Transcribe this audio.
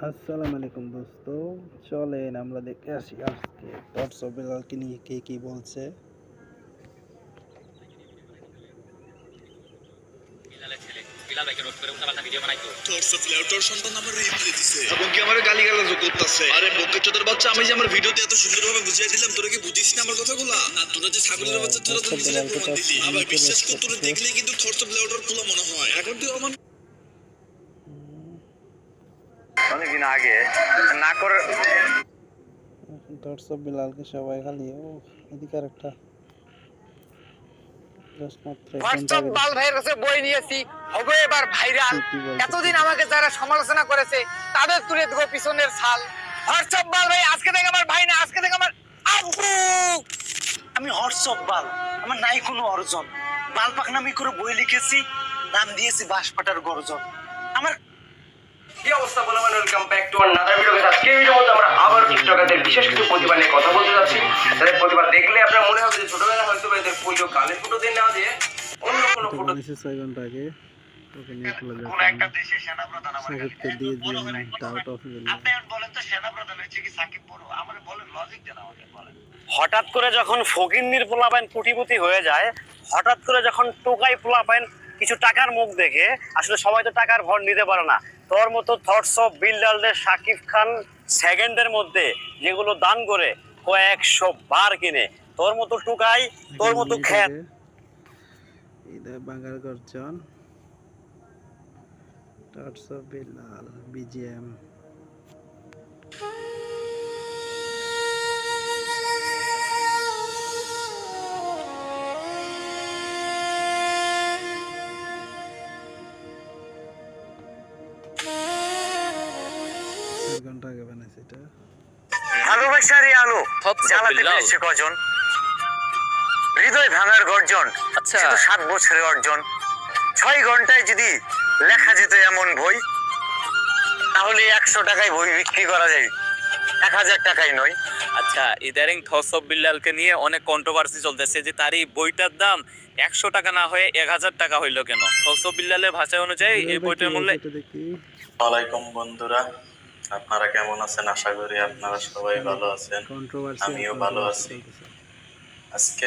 আসসালামু আলাইকুম দোস্ত, চলেন আমরা দেখে আসি আজকে থটস অফ বিলালকে নিয়ে কে কি বলছে। অনেকদিন আগে না করে থটস অফ বিলালকে সবাই খালি এদিকে আর একটা হোয়াটসঅ্যাপ বাল ভাইয়ের কাছে বই নিয়েছি হবে এবার ভাইরাল। এতদিন আমাকে যারা সমালোচনা করেছে তাদের তুলে দেবো পিছনের ছাল। হোয়াটসঅ্যাপ বাল ভাই আজকে থেকে আমার ভাই না, আজকে থেকে আমার আব্বু। আমি হোয়াটসঅ্যাপ বাল, আমার নাই কোনো অর্জন। বাল পাকনামি করে বই লিখেছি, নাম দিয়েছি বাঁশপাটার গর্জন। আমার কি অবস্থা বলো, welcome back to another video guys. আজকের ভিডিওর মধ্যে আমরা আবার টিকটকারদের বিশেষ কিছু প্রতিভা নিয়ে কথা বলতে যাচ্ছি। তাদের প্রতিভা দেখলে আপনার মনে হবে যে ছোটবেলায় হয়তো এদের পৈলো গানের ফটো দিয়ে না দিয়ে অন্য কোনো ফটো 6 ঘন্টা আগে ওকে নিয়ে চলে কোন একটা দেশের সেনাপ্রধান আমার সাকিবকে দিয়ে দিলেন আউট অফ আপনি বলেন তো সেনাপ্রধান হচ্ছে কি সাকিব বড়? আমার বলেন লজিক দেন আমাকে বলেন। হঠাৎ করে যখন ফকিন্নির পোলাপাইন কোটিপতি হয়ে যায়, হঠাৎ করে যখন টোকাই পোলাপাইন কিছু টাকার মুখ দেখে, আসলে সবাই তো টাকার ভর নিতে পারে না। তোর মতো থটস অফ বিল্ডারদের শাকিব খান সেকেন্ডের মধ্যে যেগুলো দান করে কয়েকশো বার কিনে, তোর মতো টুকাই, তোর মতো খ্যাত ঈদের বাংলার গর্জন থটস অফ বিলাল বিজিএম। ঘন্টা আগে বানাইছে এটা। ভালোবাসারই আলো জ্বালাতে পেরেছে কজন, হৃদয় ভাঙার গর্জন। আচ্ছা, 7 বছরের অর্জন। 6 ঘন্টায় যদি লেখা যেত এমন বই, তাহলে 100 টাকায় বই বিক্রি করা যায়, 1000 টাকায় নয়। আচ্ছা, ইদারিং থটস অফ বিল্লালকে নিয়ে অনেক কন্ট্রোভার্সি চলতেছে যে তার এই বইটার দাম 100 টাকা না হয়ে 1000 টাকা হইলো কেন? থটস অফ বিল্লালের ভাষা অনুযায়ী এই বইটার মূল্য। ওয়ালাইকুম বন্ধুরা, আপনারা কেমন আছেন? আশা করি আপনারা সবাই ভালো আছেন, আমিও ভালো আছি। আজকে